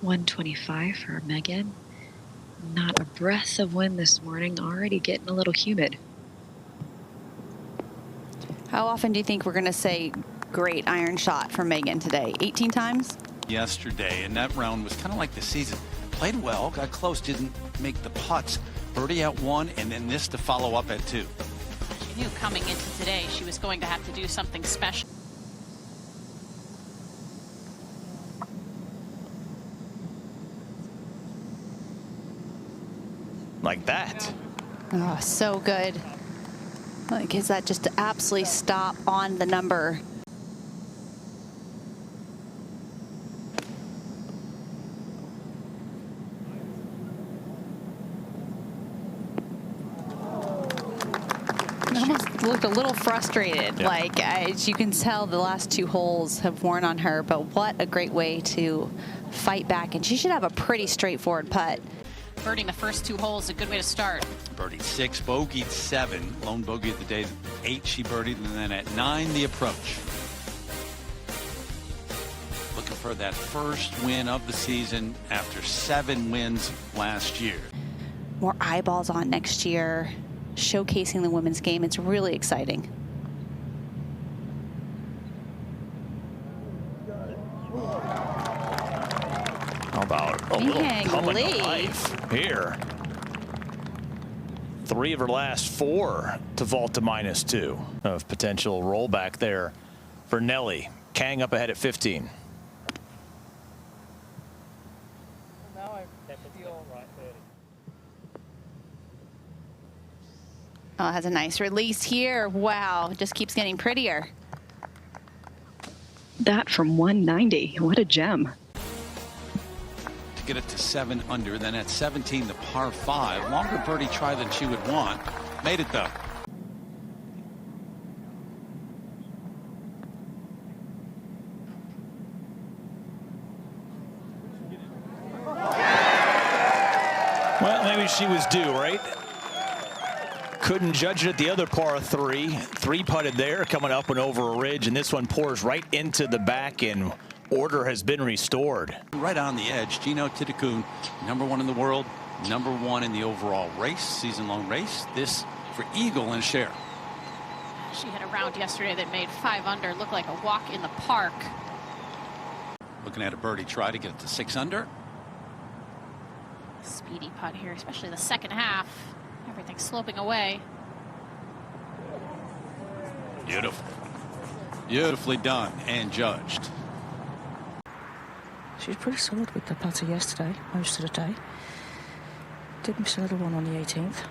125 for Megan. Not a breath of wind this morning, already getting a little humid. How often do you think we're going to say great iron shot from Megan today? 18 times? Yesterday, and that round was kind of like the season. Played well, got close, didn't make the putts. Birdie at 1, and then this to follow up at 2. She knew coming into today she was going to have to do something special. Like that. Oh, so good. Like, is that just to absolutely stop on the number? Almost looked a little frustrated. Yeah. Like, as you can tell, the last 2 holes have worn on her, but what a great way to fight back. And she should have a pretty straightforward putt. Birding the first 2 holes is a good way to start. Birdied 6, bogeyed 7. Lone bogey of the day, 8 she birdied, and then at 9 the approach. Looking for that first win of the season after 7 wins last year. More eyeballs on next year, showcasing the women's game. It's really exciting. How about a little Dang, coming Lee. to life here. 3 of her last 4 to vault to -2 of potential rollback there for Nelly. Kang up ahead at 15. Oh, has a nice release here. Wow, just keeps getting prettier. That from 190. What a gem. To get it to 7 under, then at 17 the par 5. Longer birdie try than she would want. Made it though. Well, maybe she was due, right? Couldn't judge it at the other par 3. 3 putted there, coming up and over a ridge, and this one pours right into the back, and order has been restored. Right on the edge, Gino Titicun, #1 in the world, #1 in the overall race, season-long race. This for eagle and share. She had a round yesterday that made 5 under look like a walk in the park. Looking at a birdie try to get it to 6 under. Speedy putt here, especially the second half. Everything sloping away. Beautiful. Beautifully done and judged. She was pretty solid with the putter yesterday, most of the day. Did miss a little one on the 18th.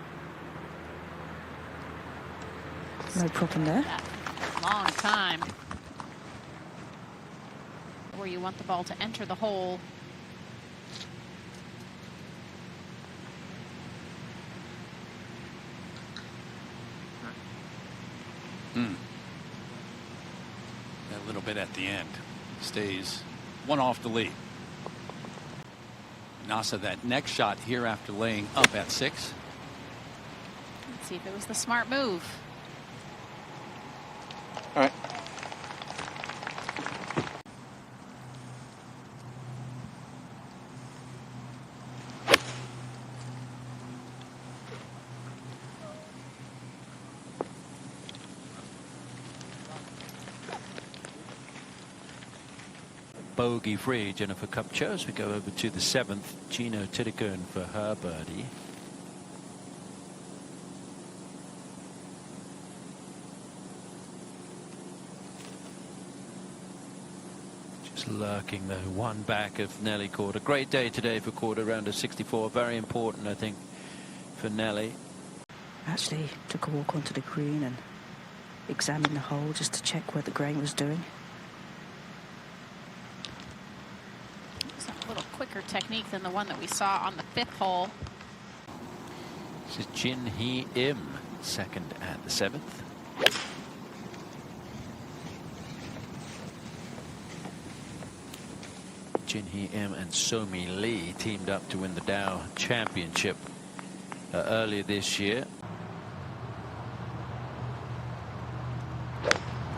No problem there. Long time. Where you want the ball to enter the hole. A little bit at the end. Stays 1 off the lead. Nasa, that next shot here after laying up at 6. Let's see if it was the smart move. All right. Bogey free, Jennifer Kupcho, as we go over to the 7th. Gino Titicun for her birdie. Just lurking though, 1 back of Nelly Korda. Great day today for Korda, round of 64. Very important, I think, for Nelly. Actually took a walk onto the green and examined the hole just to check what the grain was doing. A little quicker technique than the one that we saw on the 5th hole. This is Jin Hee Im, 2nd at the 7th. Jin Hee Im and Somi Lee teamed up to win the Dow Championship earlier this year.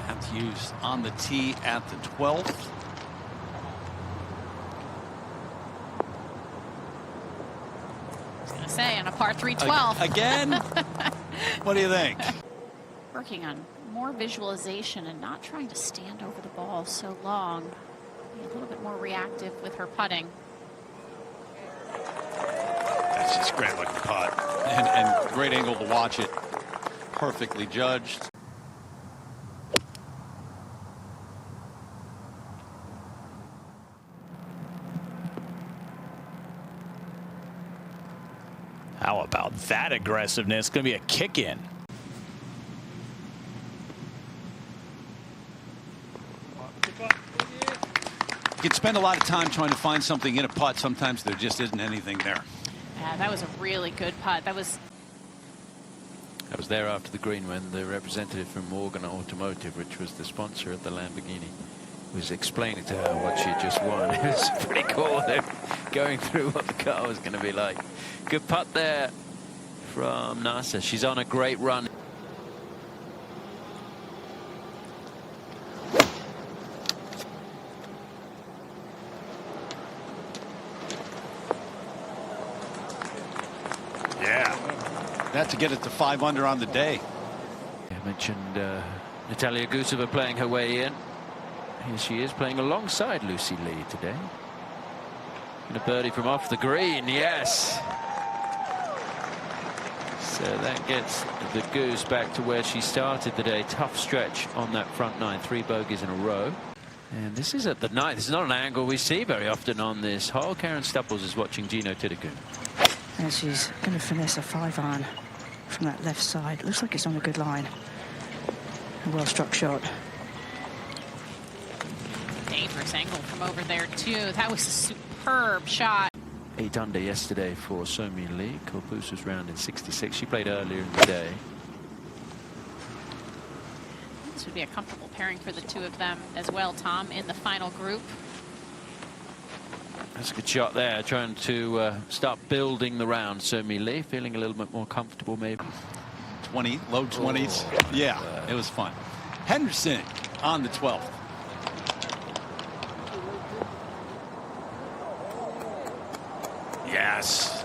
Matthews on the tee at the 12th. say, on a par 312. Again? What do you think? Working on more visualization and not trying to stand over the ball so long. Be a little bit more reactive with her putting. That's just great looking putt. And great angle to watch it. Perfectly judged. How about that aggressiveness? Going to be a kick in. You can spend a lot of time trying to find something in a putt. Sometimes there just isn't anything there. Yeah, that was a really good putt. That was there after the green when the representative from Morgan Automotive, which was the sponsor of the Lamborghini, was explaining to her what she had just won. It was pretty cool. They're going through what the car was going to be like. Good putt there from Nasa. She's on a great run. Yeah. That to get it to 5 under on the day. I mentioned Natalia Guseva playing her way in. Here she is playing alongside Lucy Lee today. And a birdie from off the green, yes. So that gets the Goose back to where she started the day. Tough stretch on that front nine, 3 bogeys in a row. And this is at the ninth. This is not an angle we see very often on this hole. Karen Stupples is watching Gino Tidekun. And she's going to finesse a 5-iron from that left side. Looks like it's on a good line. A well-struck shot. dangerous angle from over there, too. That was a superb shot. 8 under yesterday for Somi Lee. Corpus was round in 66. She played earlier in the day. This would be a comfortable pairing for the two of them as well, Tom, in the final group. That's a good shot there, trying to start building the round. Somi Lee feeling a little bit more comfortable, maybe. 20, low 20s. Oh, yeah, it was fun. Henderson on the 12th. Yes.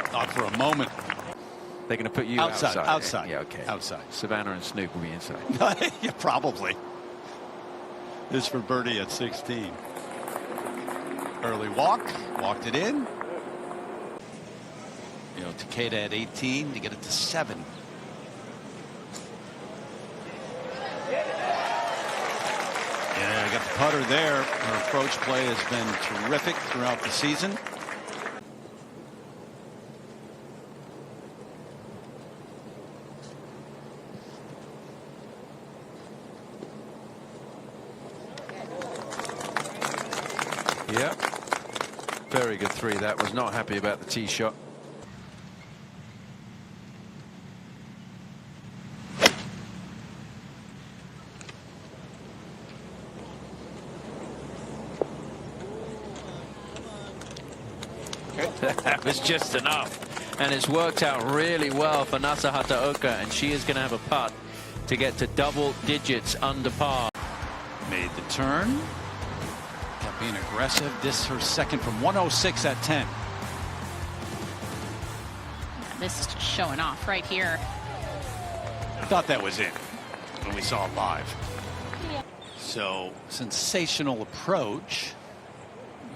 Thought for a moment. They're going to put you outside. Outside. Yeah, okay. Outside. Savannah and Snoop will be inside. Yeah, probably. This for birdie at 16. Early walk. Walked it in. You know, Takeda at 18 to get it to 7. Yeah, I got the putter there. Her approach play has been terrific throughout the season. Yep. Very good 3. That was not happy about the tee shot. That was just enough, and it's worked out really well for Nasa Hataoka, and she is going to have a putt to get to double digits under par. Made the turn. Kept being aggressive. This her second from 106 at 10. This is just showing off right here. I thought that was it when we saw it live. So sensational approach.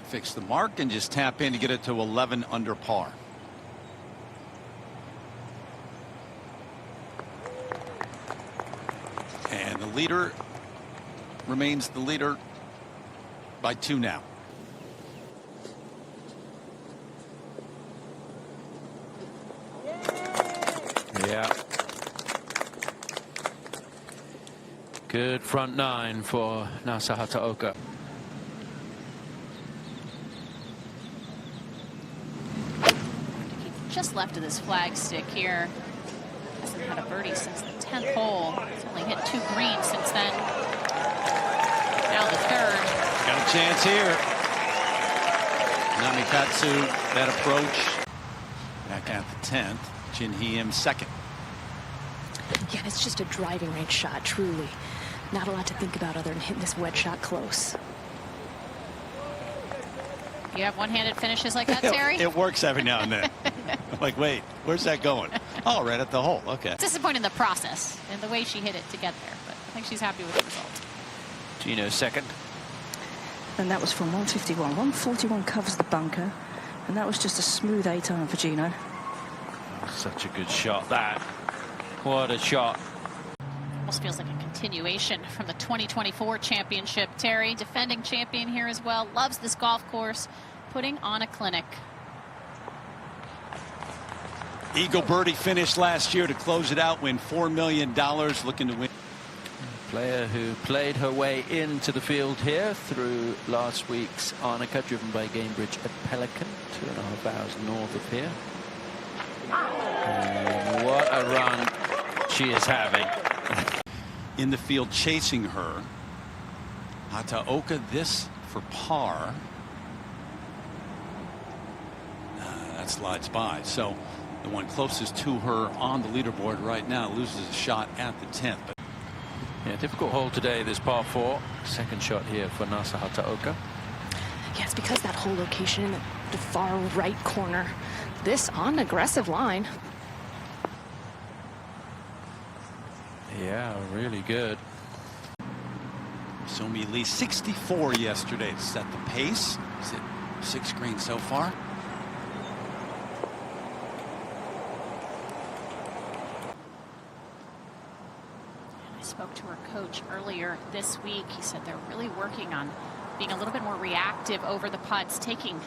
Fix the mark and just tap in to get it to 11 under par. And the leader remains the leader by 2 now. Yeah. Good front 9 for Nasa Hataoka. Just left of this flag stick here. Hasn't had a birdie since the 10th hole. He's only hit 2 greens since then. Now the 3rd. Got a chance here. Namikatsu, that approach. Back at the 10th. Jin Hee-im second. Yeah, it's just a driving range shot, truly. Not a lot to think about other than hitting this wedge shot close. You have one-handed finishes like that, Terry? It works every now and then. I'm like, wait, where's that going? Oh, right at the hole. Okay. Disappointing in the process and the way she hit it to get there, but I think she's happy with the result. Gino second. And that was from 151. 141 covers the bunker. And that was just a smooth 8-iron for Gino. Such a good shot, that. What a shot. Almost feels like a continuation from the 2024 championship. Terry, defending champion here as well, loves this golf course, putting on a clinic. Eagle birdie finished last year to close it out, win $4 million, looking to win. Player who played her way into the field here through last week's Arnica, driven by Gamebridge at Pelican, 2.5 hours north of here. And what a run she is having. In the field chasing her. Hataoka, this for par. That slides by. So the one closest to her on the leaderboard right now loses a shot at the 10th. But yeah, difficult hole today, this par 4. Second shot here for Nasa Hataoka. Yeah, it's because that whole location in the far right corner. This on an aggressive line. Yeah, really good. Somi Lee 64 yesterday to set the pace. Is it 6 green so far? I spoke to her coach earlier this week. He said they're really working on being a little bit more reactive over the putts, taking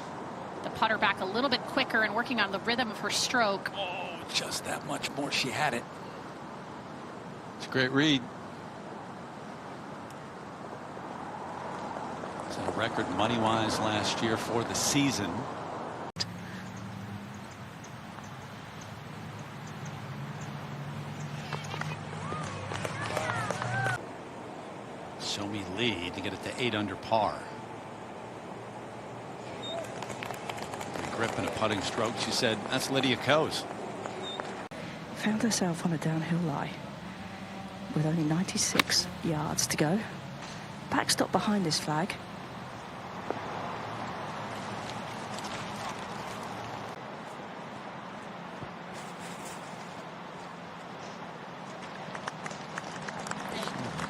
the putter back a little bit quicker and working on the rhythm of her stroke. Oh, just that much more. She had it. It's a great read. Set a record money-wise last year for the season. Somi Lee to get it to 8 under par. A grip and a putting stroke. She said that's Lydia Ko's. Found herself on a downhill lie with only 96 yards to go. Backstop behind this flag.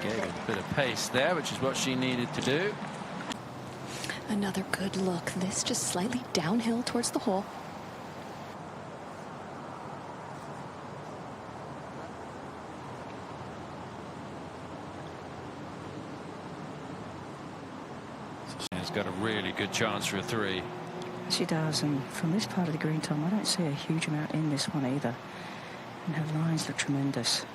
Gave a bit of pace there, which is what she needed to do. Another good look. This just slightly downhill towards the hole. She's got a really good chance for a 3. She does, and from this part of the green, Tom, I don't see a huge amount in this one either. And her lines look tremendous.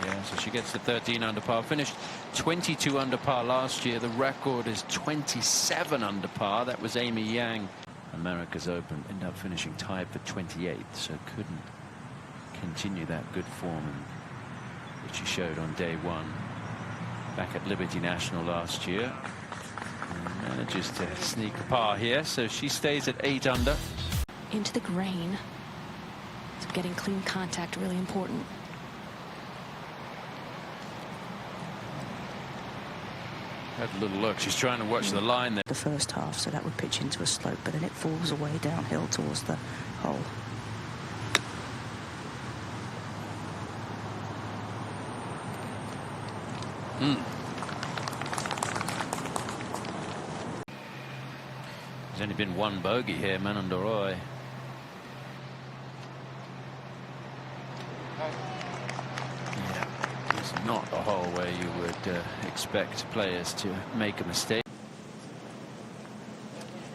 Yeah, so she gets the 13 under par. Finished 22 under par last year. The record is 27 under par. That was Amy Yang. America's Open ended up finishing tied for 28th, so couldn't continue that good form which she showed on day 1 back at Liberty National last year. And manages to sneak a par here, so she stays at 8 under. Into the grain. So getting clean contact really important. Had a little look. She's trying to watch the line there. The first half, so that would pitch into a slope, but then it falls away downhill towards the hole. There's only been one bogey here, Manandoroy. Yeah, it's not a hole where you would expect players to make a mistake.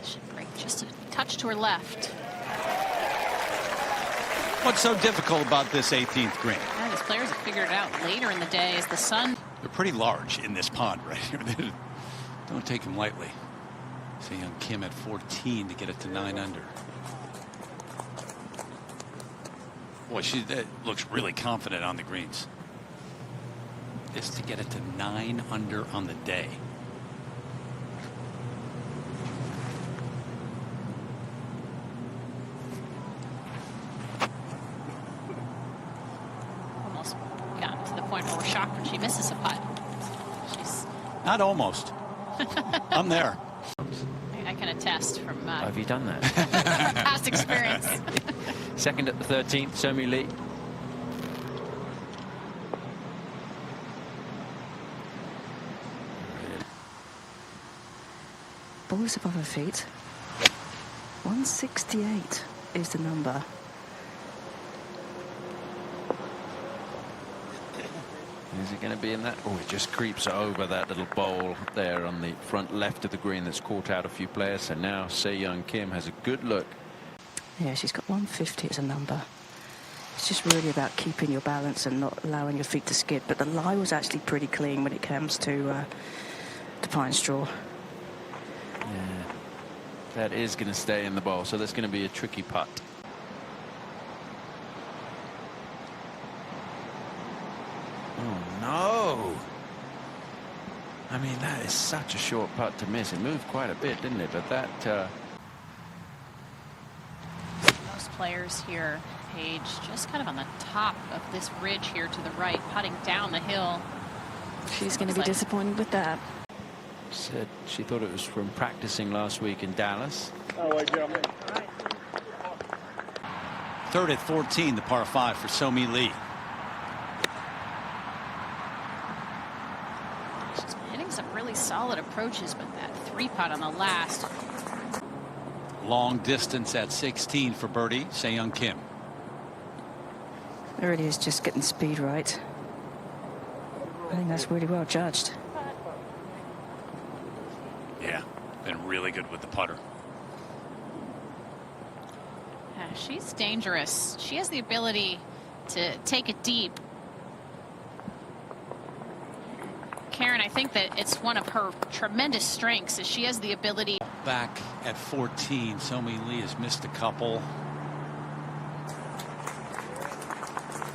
Should break just a touch to her left. What's so difficult about this 18th green? Yeah, these players have figured it out later in the day as the sun. They're pretty large in this pond right here. Don't take them lightly. See young Kim at 14 to get it to 9 under. Boy, she looks really confident on the greens. Is to get it to 9 under on the day. Almost got to the point where we're shocked when she misses a putt. She's Not almost. I'm there. I can attest from Have you done that? past experience. Second at the 13th, So-Mi Lee. Ball is above her feet. 168 is the number. Is it going to be in that? Oh, it just creeps over that little bowl there on the front left of the green that's caught out a few players. So now Se-Young Kim has a good look. Yeah, she's got 150 as a number. It's just really about keeping your balance and not allowing your feet to skid. But the lie was actually pretty clean when it comes to pine straw. Yeah, that is going to stay in the bowl. So that's going to be a tricky putt. Oh, no. I mean, that is such a short putt to miss. It moved quite a bit, didn't it? But that... Most players here, Paige, just kind of on the top of this ridge here to the right, putting down the hill. She's going to be disappointed with that. Said she thought it was from practicing last week in Dallas. Third at 14, the par 5 for So-Mi Lee. She's been hitting some really solid approaches, but that 3-putt on the last. Long distance at 16 for birdie, Se-Young Kim. There it is, just getting speed right. I think that's really well judged. Yeah, been really good with the putter. Yeah, she's dangerous. She has the ability to take it deep. Karen, I think that it's one of her tremendous strengths is she has the ability. Back at 14, So-Mi Lee has missed a couple.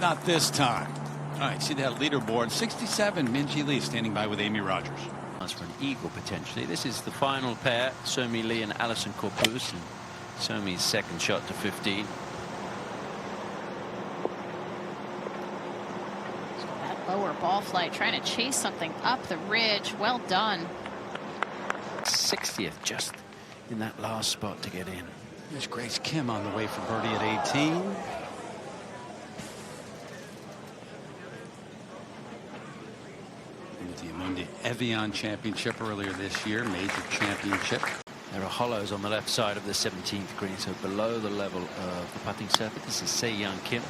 Not this time. All right, see that leaderboard. 67, Minjee Lee standing by with Amy Rogers. For an eagle potentially. This is the final pair, So-Mi Lee and Alison Corpus, and So-Mi's second shot to 15. So that lower ball flight trying to chase something up the ridge. Well done. 60th just in that last spot to get in. There's Grace Kim on the way for birdie at 18. The Amundi Evian Championship earlier this year, major championship. There are hollows on the left side of the 17th green, so below the level of the putting surface. This is Se-Young Kim.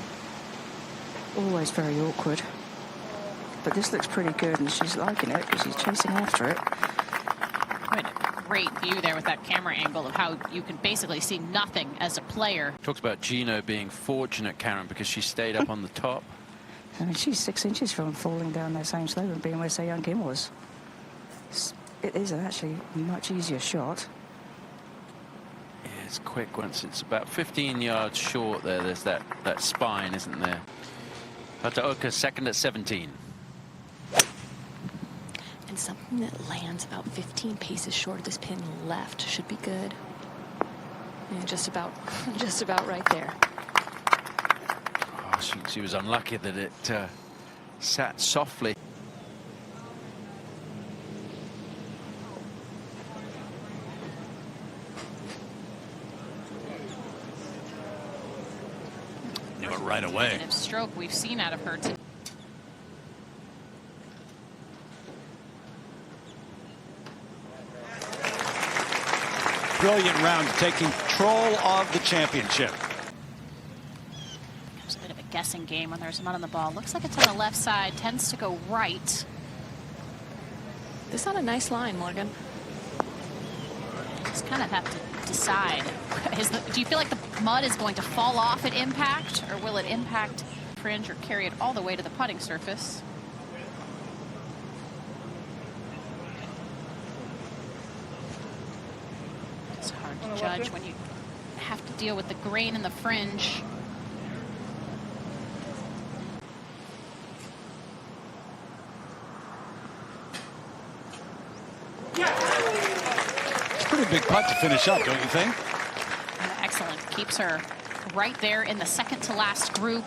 Always very awkward. But this looks pretty good, and she's liking it because she's chasing after it. Great view there with that camera angle of how you can basically see nothing as a player. Talks about Gino being fortunate, Karen, because she stayed up on the top. I mean, she's 6 inches from falling down that same slope and being where Se-Young Kim was. It is actually a much easier shot. Yeah, it's quick once it's about 15 yards short there. There's that spine, isn't there? Hataoka second at 17. And something that lands about 15 paces short of this pin left should be good. Yeah, just about right there. Oh, she was unlucky that it sat softly. Knew it right away. Stroke we've seen out of her today. Brilliant round, taking control of the championship. There's a bit of a guessing game when there's mud on the ball. Looks like it's on the left side, tends to go right. This on a nice line, Morgan. Just kind of have to decide. Do you feel like the mud is going to fall off at impact, or will it impact fringe or carry it all the way to the putting surface? It's hard to judge when you have to deal with the grain and the fringe. It's a pretty big putt to finish up, don't you think? Excellent. Keeps her right there in the second to last group.